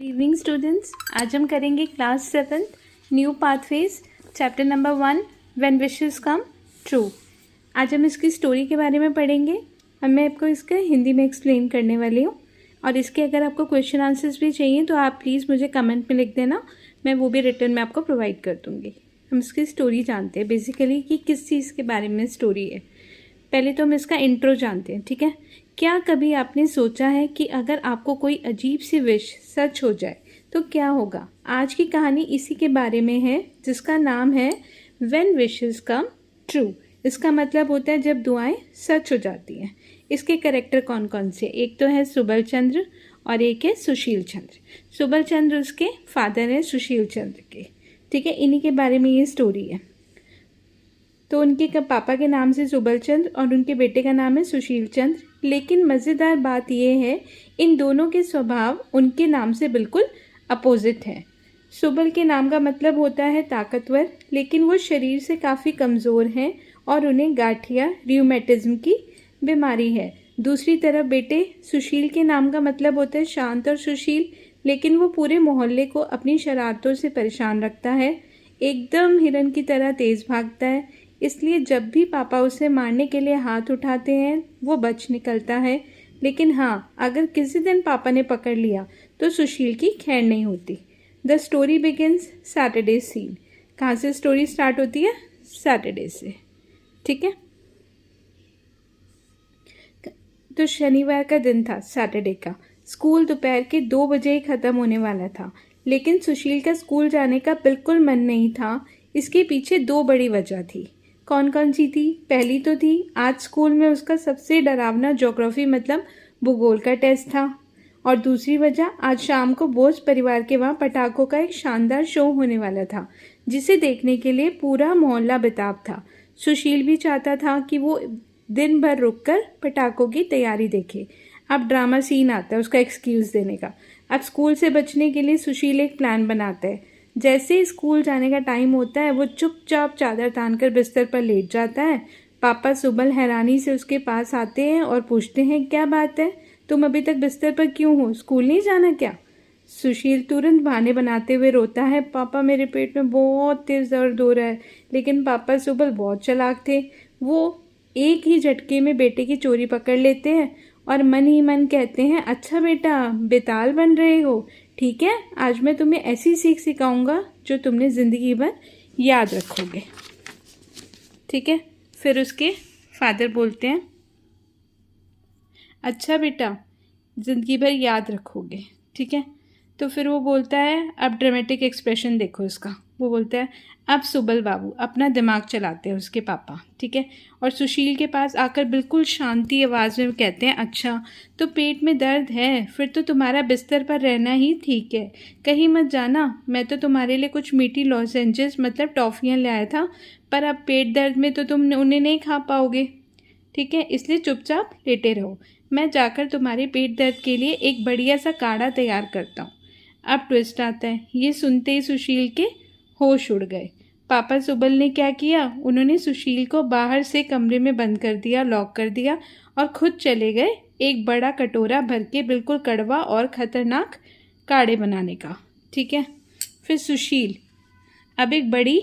Evening students, आज हम करेंगे class 7 new pathways chapter number 1 when wishes come true. आज हम इसकी स्टोरी के बारे में पढ़ेंगे और मैं आपको इसका हिंदी में एक्सप्लेन करने वाली हूँ। और इसके अगर आपको क्वेश्चन आंसर्स भी चाहिए तो आप प्लीज़ मुझे कमेंट में लिख देना, मैं वो भी रिटर्न में आपको प्रोवाइड कर दूँगी। हम इसकी स्टोरी जानते हैं बेसिकली कि किस चीज़ के बारे में स्टोरी है। पहले तो हम इसका इंट्रो जानते हैं, ठीक है। क्या कभी आपने सोचा है कि अगर आपको कोई अजीब सी विश सच हो जाए तो क्या होगा? आज की कहानी इसी के बारे में है, जिसका नाम है व्हेन विशेस कम ट्रू। इसका मतलब होता है जब दुआएं सच हो जाती हैं। इसके कैरेक्टर कौन कौन से? एक तो है सुबल चंद्र और एक है सुशील चंद्र। सुबल चंद्र उसके फादर हैं सुशील चंद्र के, ठीक है। इन्हीं के बारे में ये स्टोरी है। तो उनके पापा के नाम से सुबल चंद्र और उनके बेटे का नाम है सुशील चंद्र। लेकिन मज़ेदार बात यह है इन दोनों के स्वभाव उनके नाम से बिल्कुल अपोजिट है। सुबल के नाम का मतलब होता है ताकतवर, लेकिन वो शरीर से काफ़ी कमज़ोर हैं और उन्हें गांठिया रियूमेटिज्म की बीमारी है। दूसरी तरफ बेटे सुशील के नाम का मतलब होता है शांत और सुशील, लेकिन वो पूरे मोहल्ले को अपनी शरारतों से परेशान रखता है। एकदम हिरन की तरह तेज़ भागता है, इसलिए जब भी पापा उसे मारने के लिए हाथ उठाते हैं वो बच निकलता है। लेकिन हाँ, अगर किसी दिन पापा ने पकड़ लिया तो सुशील की खैर नहीं होती। The story begins Saturday scene. कहाँ से स्टोरी स्टार्ट होती है? सैटरडे से, ठीक है। तो शनिवार का दिन था, सैटरडे का। स्कूल दोपहर के 2 बजे ही ख़त्म होने वाला था, लेकिन सुशील का स्कूल जाने का बिल्कुल मन नहीं था। इसके पीछे 2 बड़ी वजह थी। कौन कौन सी थी? पहली तो थी आज स्कूल में उसका सबसे डरावना ज्योग्राफी मतलब भूगोल का टेस्ट था। और दूसरी वजह, आज शाम को बोस परिवार के वहाँ पटाखों का एक शानदार शो होने वाला था, जिसे देखने के लिए पूरा मोहल्ला बेताब था। सुशील भी चाहता था कि वो दिन भर रुककर पटाखों की तैयारी देखे। अब ड्रामा सीन आता है उसका एक्सक्यूज़ देने का। अब स्कूल से बचने के लिए सुशील एक प्लान बनाता है। जैसे ही स्कूल जाने का टाइम होता है वो चुपचाप चादर तानकर बिस्तर पर लेट जाता है। पापा सुबल हैरानी से उसके पास आते हैं और पूछते हैं, क्या बात है, तुम अभी तक बिस्तर पर क्यों हो? स्कूल नहीं जाना क्या? सुशील तुरंत बहाने बनाते हुए रोता है, पापा मेरे पेट में बहुत तेज़ दर्द हो रहा है। लेकिन पापा सुबल बहुत चालाक थे। वो एक ही झटके में बेटे की चोरी पकड़ लेते हैं और मन ही मन कहते हैं, अच्छा बेटा बेताल बन रहे हो, ठीक है, आज मैं तुम्हें ऐसी सीख सिखाऊंगा जो तुमने ज़िंदगी भर याद रखोगे, ठीक है। फिर उसके फादर बोलते हैं, अच्छा बेटा ज़िंदगी भर याद रखोगे, ठीक है। तो फिर वो बोलता है, अब ड्रामेटिक एक्सप्रेशन देखो इसका। वो बोलता है, अब सुबल बाबू अपना दिमाग चलाते हैं उसके पापा, ठीक है। और सुशील के पास आकर बिल्कुल शांति आवाज़ में कहते हैं, अच्छा तो पेट में दर्द है, फिर तो तुम्हारा बिस्तर पर रहना ही ठीक है, कहीं मत जाना। मैं तो तुम्हारे लिए कुछ मीठी लॉजेंजेस मतलब टॉफ़ियाँ लाया था, पर अब पेट दर्द में तो तुम उन्हें नहीं खा पाओगे, ठीक है, इसलिए चुपचाप लेटे रहो। मैं जाकर तुम्हारे पेट दर्द के लिए एक बढ़िया सा काढ़ा तैयार करता हूँ। अब ट्विस्ट आता है। ये सुनते ही सुशील के होश उड़ गए। पापा सुबल ने क्या किया, उन्होंने सुशील को बाहर से कमरे में बंद कर दिया, लॉक कर दिया और खुद चले गए एक बड़ा कटोरा भर के बिल्कुल कड़वा और ख़तरनाक काढ़े बनाने का, ठीक है। फिर सुशील अब एक बड़ी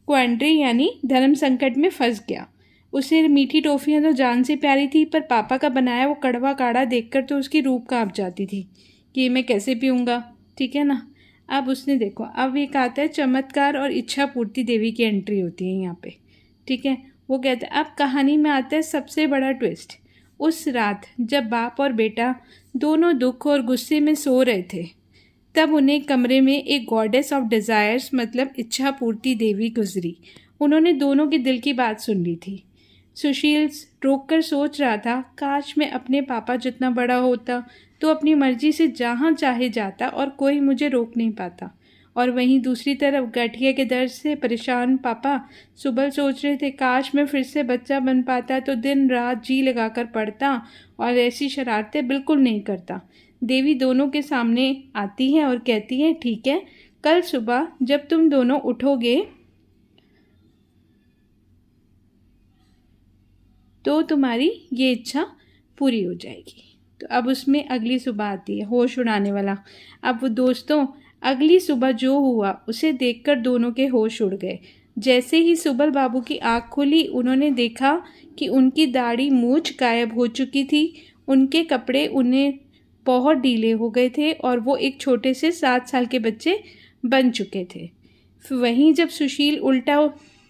क्वांड्री यानी धर्म संकट में फंस गया। उसे मीठी टॉफ़ियाँ तो जान से प्यारी थी, पर पापा का बनाया वो कड़वा काढ़ा देखकर तो उसकी रूह कांप जाती थी कि ये मैं कैसे पीऊँगा, ठीक है ना। अब उसने देखो, अब एक आता है चमत्कार और इच्छा पूर्ति देवी की एंट्री होती है यहाँ पे, ठीक है। वो कहते हैं, अब कहानी में आता है सबसे बड़ा ट्विस्ट। उस रात जब बाप और बेटा दोनों दुख और गुस्से में सो रहे थे, तब उन्हें कमरे में एक गॉडेस ऑफ डिज़ायर्स मतलब इच्छा पूर्ति देवी गुजरी। उन्होंने दोनों के दिल की बात सुन ली थी। सुशील रोककर सोच रहा था, काश मैं अपने पापा जितना बड़ा होता तो अपनी मर्जी से जहाँ चाहे जाता और कोई मुझे रोक नहीं पाता। और वहीं दूसरी तरफ गठिया के दर्द से परेशान पापा सुबल सोच रहे थे, काश मैं फिर से बच्चा बन पाता तो दिन रात जी लगाकर पढ़ता और ऐसी शरारतें बिल्कुल नहीं करता। देवी दोनों के सामने आती है और कहती है, ठीक है, कल सुबह जब तुम दोनों उठोगे तो तुम्हारी ये इच्छा पूरी हो जाएगी, तो अब उसमें अगली सुबह आती है, होश उड़ाने वाला। अब वो दोस्तों, अगली सुबह जो हुआ उसे देखकर दोनों के होश उड़ गए। जैसे ही सुबल बाबू की आँख खुली, उन्होंने देखा कि उनकी दाढ़ी मूंछ गायब हो चुकी थी, उनके कपड़े उन्हें बहुत ढीले हो गए थे और वो एक छोटे से 7 साल के बच्चे बन चुके थे। वहीं जब सुशील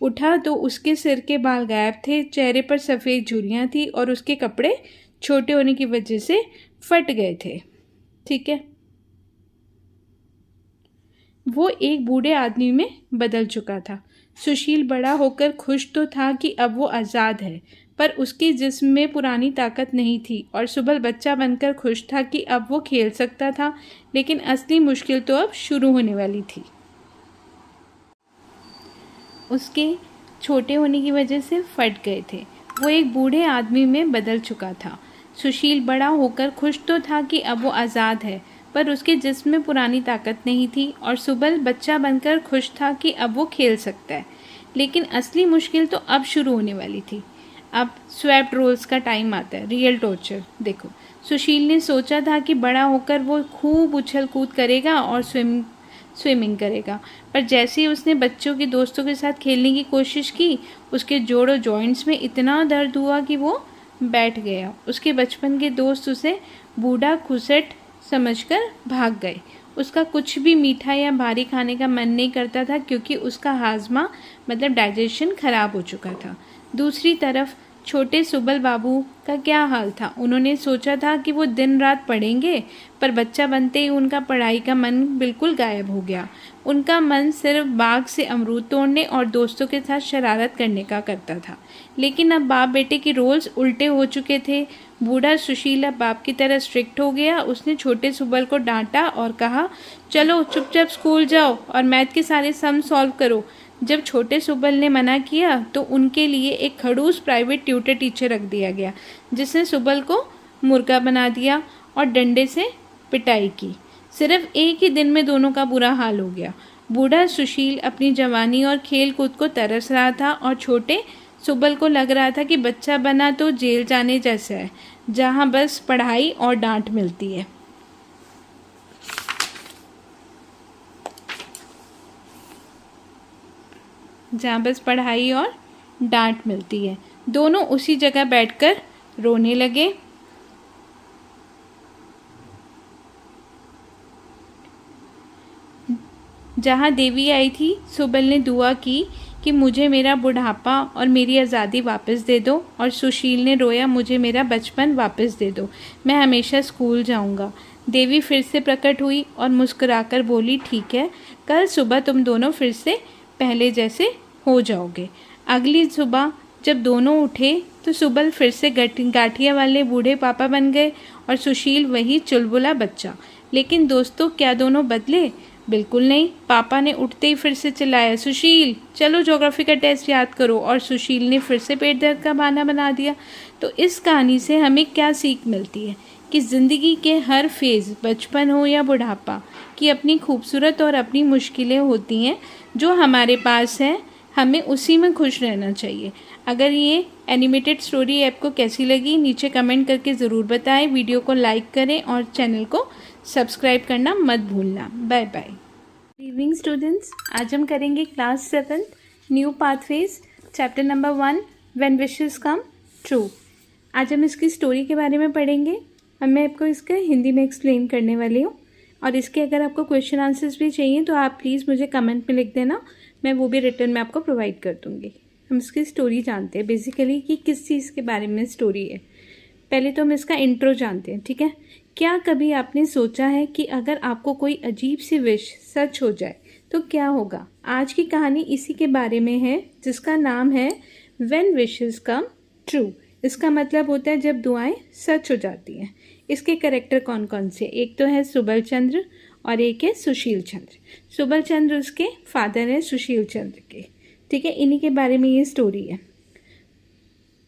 उठा तो उसके सिर के बाल गायब थे, चेहरे पर सफ़ेद झुर्रियाँ थी और उसके कपड़े छोटे होने की वजह से फट गए थे। ठीक है, वो एक बूढ़े आदमी में बदल चुका था। सुशील बड़ा होकर खुश तो था कि अब वो आज़ाद है, पर उसके जिस्म में पुरानी ताकत नहीं थी और सुबल बच्चा बनकर खुश था कि अब वो खेल सकता था। लेकिन असली मुश्किल तो अब शुरू होने वाली थी। उसके छोटे होने की वजह से फट गए थे। वो एक बूढ़े आदमी में बदल चुका था। सुशील बड़ा होकर खुश तो था कि अब वो आज़ाद है, पर उसके जिस्म में पुरानी ताकत नहीं थी और सुबल बच्चा बनकर खुश था कि अब वो खेल सकता है। लेकिन असली मुश्किल तो अब शुरू होने वाली थी। अब स्वैप्ड रोल्स का टाइम आता है, रियल टॉर्चर। देखो, सुशील ने सोचा था कि बड़ा होकर वो खूब उछल कूद करेगा और स्विमिंग करेगा, पर जैसे ही उसने बच्चों के दोस्तों के साथ खेलने की कोशिश की, उसके जोड़ों जॉइंट्स में इतना दर्द हुआ कि वो बैठ गया। उसके बचपन के दोस्त उसे बूढ़ा खुसट समझकर भाग गए। उसका कुछ भी मीठा या भारी खाने का मन नहीं करता था, क्योंकि उसका हाजमा मतलब डाइजेशन खराब हो चुका था। दूसरी तरफ छोटे सुबल बाबू का क्या हाल था। उन्होंने सोचा था कि वो दिन रात पढ़ेंगे, पर बच्चा बनते ही उनका पढ़ाई का मन बिल्कुल गायब हो गया। उनका मन सिर्फ बाग से अमरूद तोड़ने और दोस्तों के साथ शरारत करने का करता था। लेकिन अब बाप बेटे के रोल्स उल्टे हो चुके थे। बूढ़ा सुशील अब बाप की तरह स्ट्रिक्ट हो गया। उसने छोटे सुबल को डांटा और कहा, चलो चुपचाप स्कूल जाओ और मैथ के सारे सम सॉल्व करो। जब छोटे सुबल ने मना किया तो उनके लिए एक खड़ूस प्राइवेट ट्यूटर टीचर रख दिया गया, जिसने सुबल को मुर्गा बना दिया और डंडे से पिटाई की। सिर्फ एक ही दिन में दोनों का बुरा हाल हो गया। बूढ़ा सुशील अपनी जवानी और खेल कूद को तरस रहा था और छोटे सुबल को लग रहा था कि बच्चा बना तो जेल जाने जैसा है, जहाँ बस पढ़ाई और डांट मिलती है। दोनों उसी जगह बैठकर रोने लगे। जहाँ देवी आई थी, सुबल ने दुआ की कि मुझे मेरा बुढ़ापा और मेरी आज़ादी वापस दे दो, और सुशील ने रोया, मुझे मेरा बचपन वापस दे दो, मैं हमेशा स्कूल जाऊंगा। देवी फिर से प्रकट हुई और मुस्कुराकर बोली, ठीक है, कल सुबह तुम दोनों फिर से पहले जैसे हो जाओगे। अगली सुबह जब दोनों उठे तो सुबल फिर से गाठिया वाले बूढ़े पापा बन गए और सुशील वही चुलबुला बच्चा। लेकिन दोस्तों, क्या दोनों बदले? बिल्कुल नहीं। पापा ने उठते ही फिर से चिल्लाया, सुशील चलो ज्योग्राफी का टेस्ट याद करो, और सुशील ने फिर से पेट दर्द का बहाना बना दिया। तो इस कहानी से हमें क्या सीख मिलती है कि ज़िंदगी के हर फेज़, बचपन हो या बुढ़ापा, की अपनी खूबसूरत और अपनी मुश्किलें होती हैं। जो हमारे पास है हमें उसी में खुश रहना चाहिए। अगर ये एनिमेटेड स्टोरी आपको कैसी लगी, नीचे कमेंट करके ज़रूर बताएं। वीडियो को लाइक करें और चैनल को सब्सक्राइब करना मत भूलना। Bye bye. Good evening students, आज हम करेंगे class 7 new pathways chapter number 1 when wishes come true. आज हम इसकी स्टोरी के बारे में पढ़ेंगे और मैं आपको इसका हिंदी में एक्सप्लेन करने वाली हूँ। और इसके अगर आपको क्वेश्चन आंसर्स भी चाहिए तो आप प्लीज़ मुझे कमेंट में लिख देना, मैं वो भी रिटर्न में आपको प्रोवाइड कर दूँगी। हम इसकी स्टोरी जानते हैं बेसिकली कि किस चीज़ के बारे में स्टोरी है। पहले तो हम इसका इंट्रो जानते हैं, ठीक है। क्या कभी आपने सोचा है कि अगर आपको कोई अजीब सी विश सच हो जाए तो क्या होगा? आज की कहानी इसी के बारे में है, जिसका नाम है व्हेन विशेस कम ट्रू। इसका मतलब होता है जब दुआएं सच हो जाती हैं। इसके कैरेक्टर कौन कौन से? एक तो है सुबल चंद्र और एक है सुशील चंद्र। सुबल चंद्र उसके फादर है सुशील चंद्र के, ठीक है। इन्हीं के बारे में ये स्टोरी है।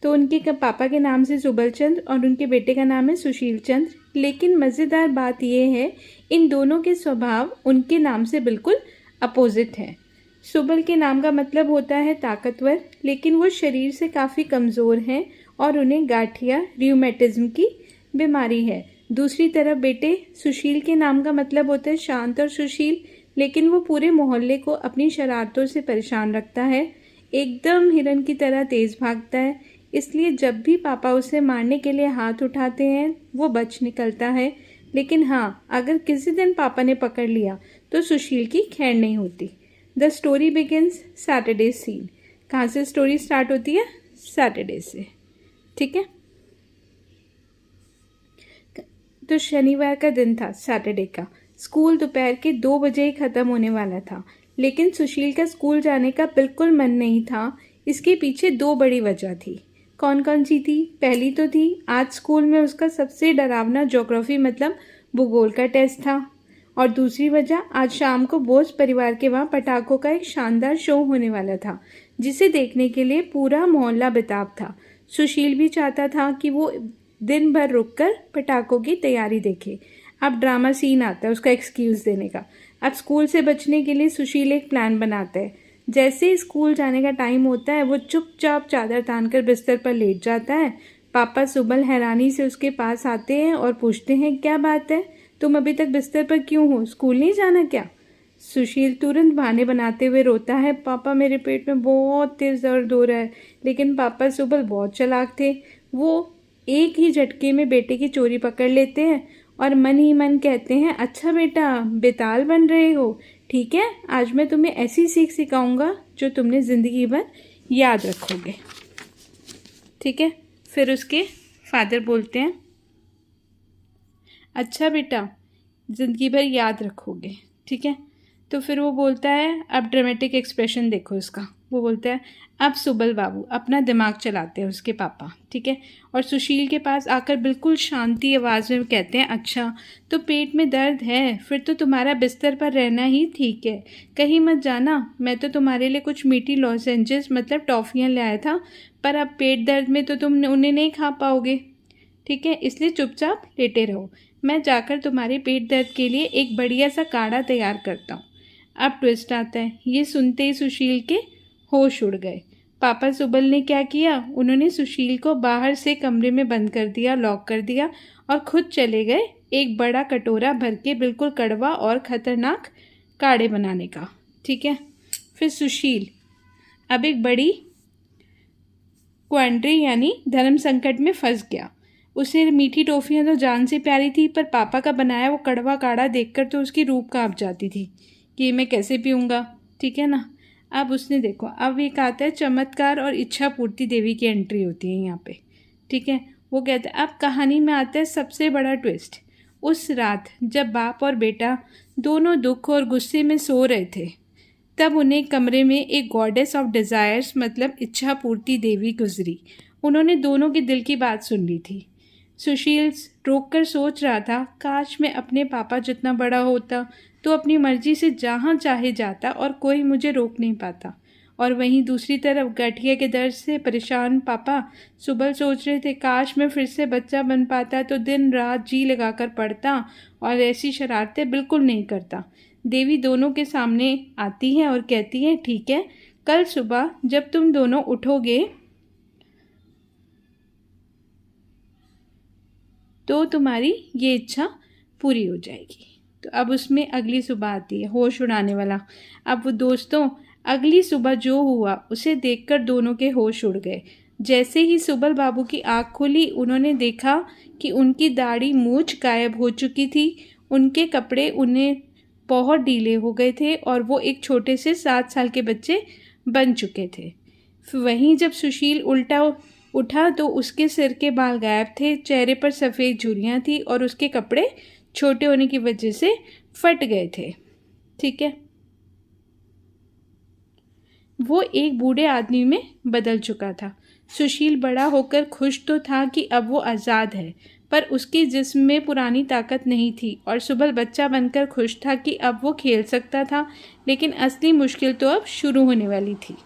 तो उनके पापा के नाम से सुबल चंद्र और उनके बेटे का नाम है सुशील चंद्र। लेकिन मज़ेदार बात यह है, इन दोनों के स्वभाव उनके नाम से बिल्कुल अपोजिट है। सुबल के नाम का मतलब होता है ताकतवर, लेकिन वो शरीर से काफ़ी कमज़ोर हैं और उन्हें गाठिया रियूमेटिज्म की बीमारी है। दूसरी तरफ बेटे, सुशील के नाम का मतलब होता है शांत और सुशील, लेकिन वो पूरे मोहल्ले को अपनी शरारतों से परेशान रखता है। एकदम हिरन की तरह तेज भागता है, इसलिए जब भी पापा उसे मारने के लिए हाथ उठाते हैं वो बच निकलता है। लेकिन हाँ, अगर किसी दिन पापा ने पकड़ लिया तो सुशील की खैर नहीं होती। The story begins Saturday scene. कहाँ से स्टोरी स्टार्ट होती है? सैटरडे से। ठीक है, तो शनिवार का दिन था, सैटरडे का। स्कूल दोपहर के 2 बजे ही ख़त्म होने वाला था, लेकिन सुशील का स्कूल जाने का बिल्कुल मन नहीं था। इसके पीछे 2 बड़ी वजह थी। कौन कौन सी थी? पहली तो थी आज स्कूल में उसका सबसे डरावना ज्योग्राफी मतलब भूगोल का टेस्ट था, और दूसरी वजह आज शाम को बोस परिवार के वहाँ पटाखों का एक शानदार शो होने वाला था, जिसे देखने के लिए पूरा मोहल्ला बेताब था। सुशील भी चाहता था कि वो दिन भर रुककर पटाखों की तैयारी देखे। अब ड्रामा सीन आता है उसका एक्सक्यूज़ देने का। अब स्कूल से बचने के लिए सुशील एक प्लान बनाता है। जैसे ही स्कूल जाने का टाइम होता है वो चुपचाप चादर तानकर बिस्तर पर लेट जाता है। पापा सुबल हैरानी से उसके पास आते हैं और पूछते हैं, क्या बात है, तुम अभी तक बिस्तर पर क्यों हो, स्कूल नहीं जाना क्या? सुशील तुरंत बहाने बनाते हुए रोता है, पापा मेरे पेट में बहुत तेज़ दर्द हो रहा है। लेकिन पापा सुबल बहुत चालाक थे, वो एक ही झटके में बेटे की चोरी पकड़ लेते हैं और मन ही मन कहते हैं, अच्छा बेटा बेताल बन रहे हो, ठीक है, आज मैं तुम्हें ऐसी सीख सिखाऊंगा जो तुमने ज़िंदगी भर याद रखोगे। ठीक है, फिर उसके फादर बोलते हैं, अच्छा बेटा ज़िंदगी भर याद रखोगे, ठीक है। तो फिर वो बोलता है, अब ड्रामेटिक एक्सप्रेशन देखो इसका, वो बोलता है, अब सुबल बाबू अपना दिमाग चलाते हैं उसके पापा, ठीक है। और सुशील के पास आकर बिल्कुल शांति आवाज़ में कहते हैं, अच्छा तो पेट में दर्द है, फिर तो तुम्हारा बिस्तर पर रहना ही ठीक है, कहीं मत जाना। मैं तो तुम्हारे लिए कुछ मीठी लॉजेंजेस मतलब टॉफ़ियाँ लाया था, पर अब पेट दर्द में तो तुम उन्हें नहीं खा पाओगे, ठीक है, इसलिए चुपचाप लेटे रहो। मैं जाकर तुम्हारे पेट दर्द के लिए एक बढ़िया सा काढ़ा तैयार करता हूँ। अब ट्विस्ट आता है, ये सुनते ही सुशील के होश उड़ गए। पापा सुबल ने क्या किया, उन्होंने सुशील को बाहर से कमरे में बंद कर दिया, लॉक कर दिया, और खुद चले गए एक बड़ा कटोरा भर के बिल्कुल कड़वा और ख़तरनाक काढ़े बनाने का, ठीक है। फिर सुशील अब एक बड़ी क्वांड्री यानी धर्म संकट में फंस गया। उसे मीठी टॉफ़ियाँ तो जान से प्यारी थी, पर पापा का बनाया वो कड़वा काढ़ा देखकर तो उसकी रूह कांप जाती थी कि मैं कैसे पीऊँगा, ठीक है ना। अब उसने देखो, अब एक आता है चमत्कार और इच्छा पूर्ति देवी की एंट्री होती है यहाँ पे, ठीक है। वो कहते हैं, अब कहानी में आता है सबसे बड़ा ट्विस्ट। उस रात जब बाप और बेटा दोनों दुख और गुस्से में सो रहे थे, तब उन्हें कमरे में एक गॉडेस ऑफ डिज़ायर्स मतलब इच्छा पूर्ति देवी गुजरी। उन्होंने दोनों के दिल की बात सुन ली थी। सुशील रोककर सोच रहा था, काश मैं अपने पापा जितना बड़ा होता तो अपनी मर्जी से जहाँ चाहे जाता और कोई मुझे रोक नहीं पाता। और वहीं दूसरी तरफ गठिया के दर्द से परेशान पापा सुबह सोच रहे थे, काश मैं फिर से बच्चा बन पाता तो दिन रात जी लगाकर पढ़ता और ऐसी शरारतें बिल्कुल नहीं करता। देवी दोनों के सामने आती है और कहती है, ठीक है, कल सुबह जब तुम दोनों उठोगे तो तुम्हारी ये इच्छा पूरी हो जाएगी। तो अब उसमें अगली सुबह आती है, होश उड़ाने वाला। अब वो दोस्तों, अगली सुबह जो हुआ उसे देखकर दोनों के होश उड़ गए। जैसे ही सुबल बाबू की आँख खुली, उन्होंने देखा कि उनकी दाढ़ी मूंछ गायब हो चुकी थी, उनके कपड़े उन्हें बहुत ढीले हो गए थे और वो एक छोटे से 7 साल के बच्चे बन चुके थे। वहीं जब सुशील उठा तो उसके सिर के बाल गायब थे, चेहरे पर सफ़ेद झुर्रियाँ थी और उसके कपड़े छोटे होने की वजह से फट गए थे, ठीक है। वो एक बूढ़े आदमी में बदल चुका था। सुशील बड़ा होकर खुश तो था कि अब वो आज़ाद है, पर उसके जिस्म में पुरानी ताकत नहीं थी। और सुबल बच्चा बनकर खुश था कि अब वो खेल सकता था, लेकिन असली मुश्किल तो अब शुरू होने वाली थी।